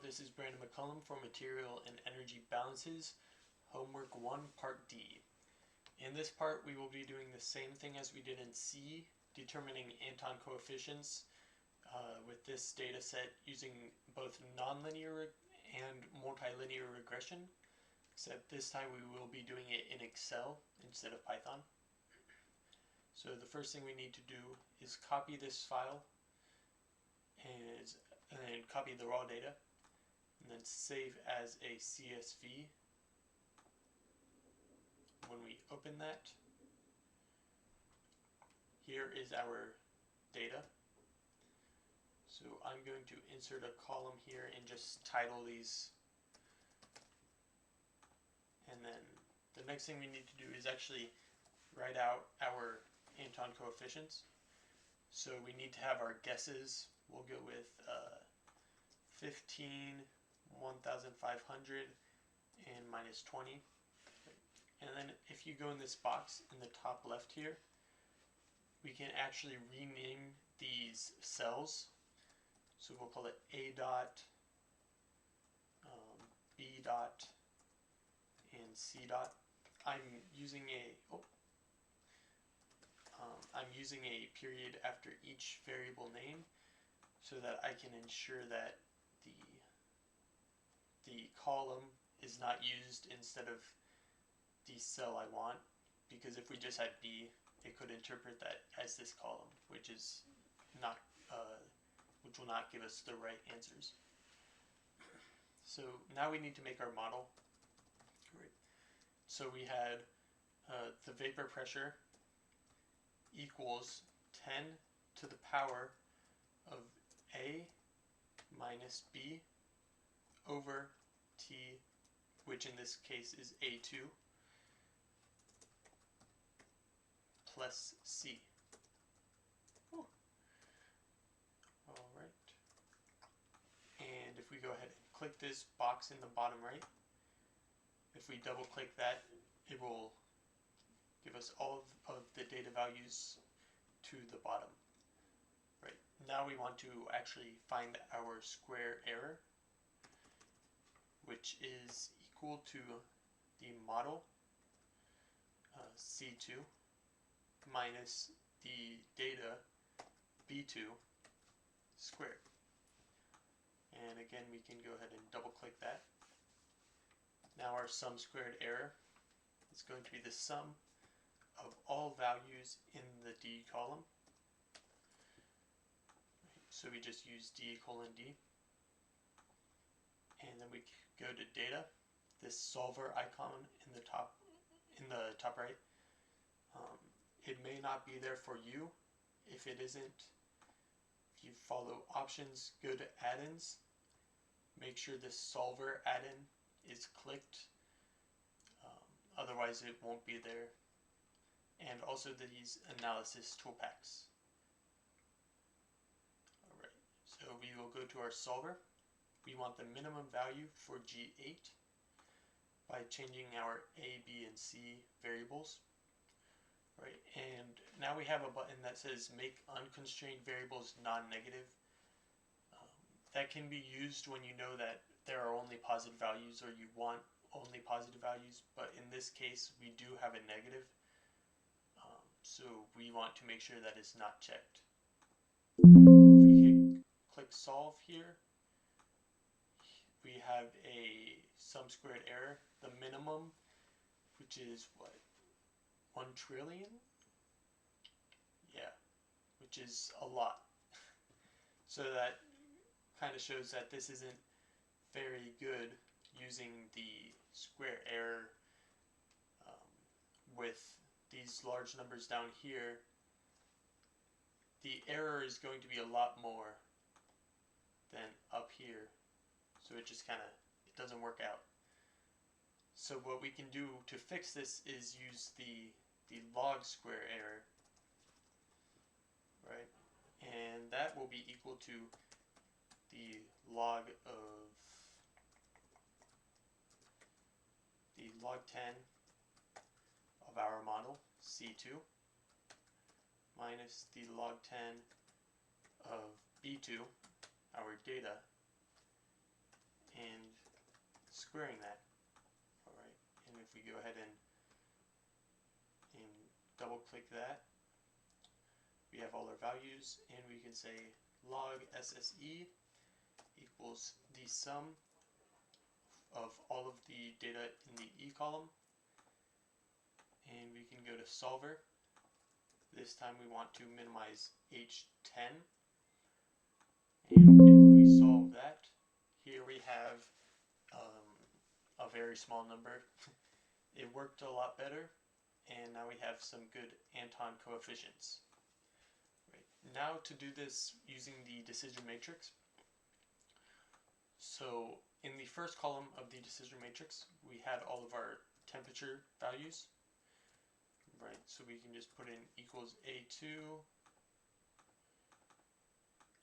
this is Brandon McCullum for Material and Energy Balances, Homework 1, Part D. In this part, we will be doing the same thing as we did in C, determining Antoine coefficients with this data set using both nonlinear and multilinear regression, except this time we will be doing it in Excel instead of Python. So the first thing we need to do is copy this file and copy the raw data, and then save as a CSV. When we open that, here is our data. So I'm going to insert a column here and just title these. And then the next thing we need to do is actually write out our Antoine coefficients. So we need to have our guesses. We'll go with 15, 1,500, and minus 20. And then if you go in this box in the top left here, we can actually rename these cells. So we'll call it A dot, B dot, and C dot. I'm using a period after each variable name so that I can ensure that the column is not used instead of the cell I want, because if we just had B, it could interpret that as this column, which will not give us the right answers. So now we need to make our model. So we had the vapor pressure equals 10 to the power of A minus B over T, which in this case is A2, plus C. Alright. And if we go ahead and click this box in the bottom right, if we double click that, it will give us all of the data values to the bottom. Right. Now we want to actually find our square error, which is equal to the model C2 minus the data B2 squared. And again, we can go ahead and double click that. Now our sum squared error is going to be the sum of all values in the D column. So we just use D colon D. And then we go to data, this solver icon in the top right. It may not be there for you. If it isn't, if you follow options, go to add-ins, make sure this solver add-in is clicked, otherwise it won't be there, and also these analysis toolpacks. Alright, so we will go to our solver. We want the minimum value for G8 by changing our A, B, and C variables. Right, and now we have a button that says make unconstrained variables non-negative. That can be used when you know that there are only positive values or you want only positive values, but in this case we do have a negative, so we want to make sure that it's not checked. If we click solve here, we have a sum squared error, the minimum, which is what? 1 trillion? Yeah, which is a lot. So that kind of shows that this isn't very good using the square error with these large numbers down here. The error is going to be a lot more than up here, so it just kind of, it doesn't work out. So what we can do to fix this is use the log square error, right? And that will be equal to the log 10 of our model C2 minus the log 10 of B2, our data, squaring that. Alright, and if we go ahead and double click that, we have all our values, and we can say log SSE equals the sum of all of the data in the E column, and we can go to solver. This time we want to minimize H10, and if we solve that, here we have a very small number. It worked a lot better, and now we have some good Antoine coefficients. Right. Now to do this using the decision matrix. So in the first column of the decision matrix, we had all of our temperature values. Right, so we can just put in equals A2,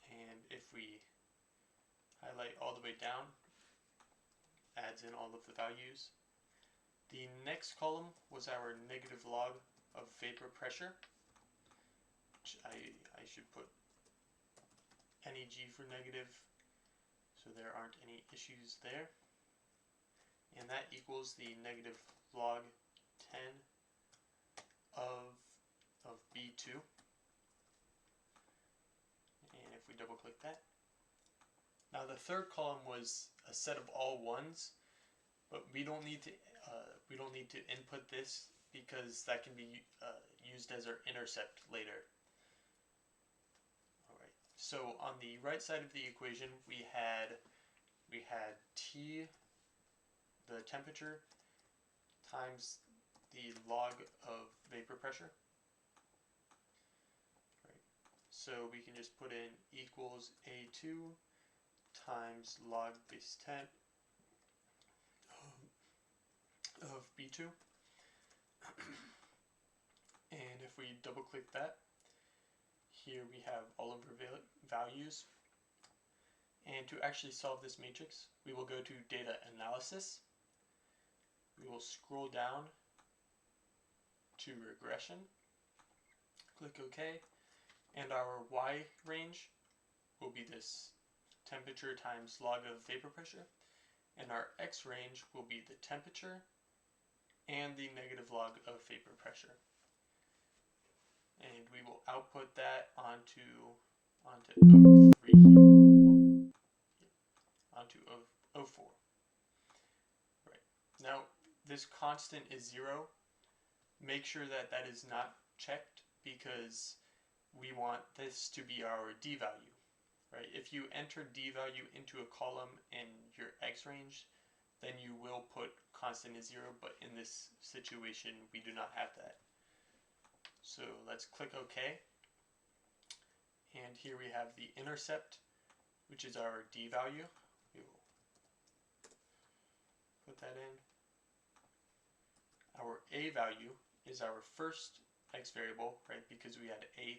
and if we highlight all the way down, adds in all of the values. The next column was our negative log of vapor pressure, which I should put NEG for negative, so there aren't any issues there. And that equals the negative log 10 of B2. And if we double click that. Now the third column was a set of all ones, but we don't need to input this because that can be used as our intercept later. Alright, so on the right side of the equation we had T, the temperature, times the log of vapor pressure. Right. So we can just put in equals A2 times log base 10 of B2. And if we double click that, here we have all of our values. And to actually solve this matrix, we will go to data analysis. We will scroll down to regression, click OK, and our Y range will be this temperature times log of vapor pressure, and our X range will be the temperature and the negative log of vapor pressure. And we will output that onto O4. Right. Now this constant is 0. Make sure that that is not checked because we want this to be our D value. Right? If you enter D value into a column in your X range, then you will put constant is 0, but in this situation we do not have that. So let's click OK, and here we have the intercept, which is our D value. We will put that in. Our A value is our first X variable, right, because we had A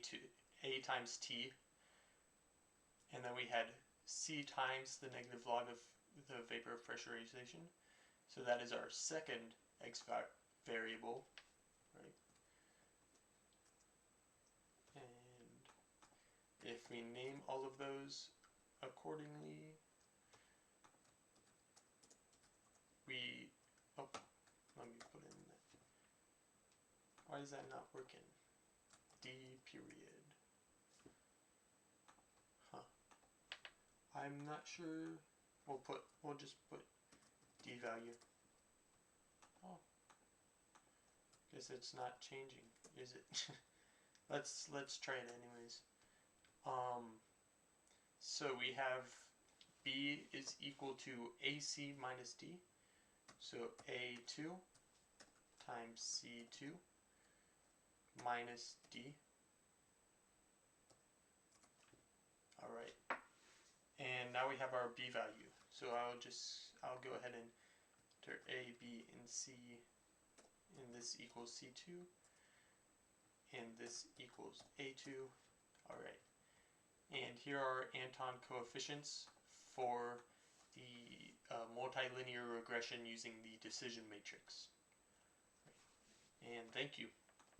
times T, and then we had C times the negative log of the vapor pressurization. So that is our second X variable, right? And if we name all of those accordingly, let me put in that. Why is that not working? D period. Huh. I'm not sure. We'll just put D value. Oh. Guess it's not changing, is it? Let's try it anyways. So we have B is equal to AC minus D. So A2 times C2 minus D. Alright. And now we have our B value. So I'll go ahead and enter A, B, and C, and this equals C2, and this equals A2. Alright. And here are Antoine coefficients for the multilinear regression using the decision matrix. And thank you.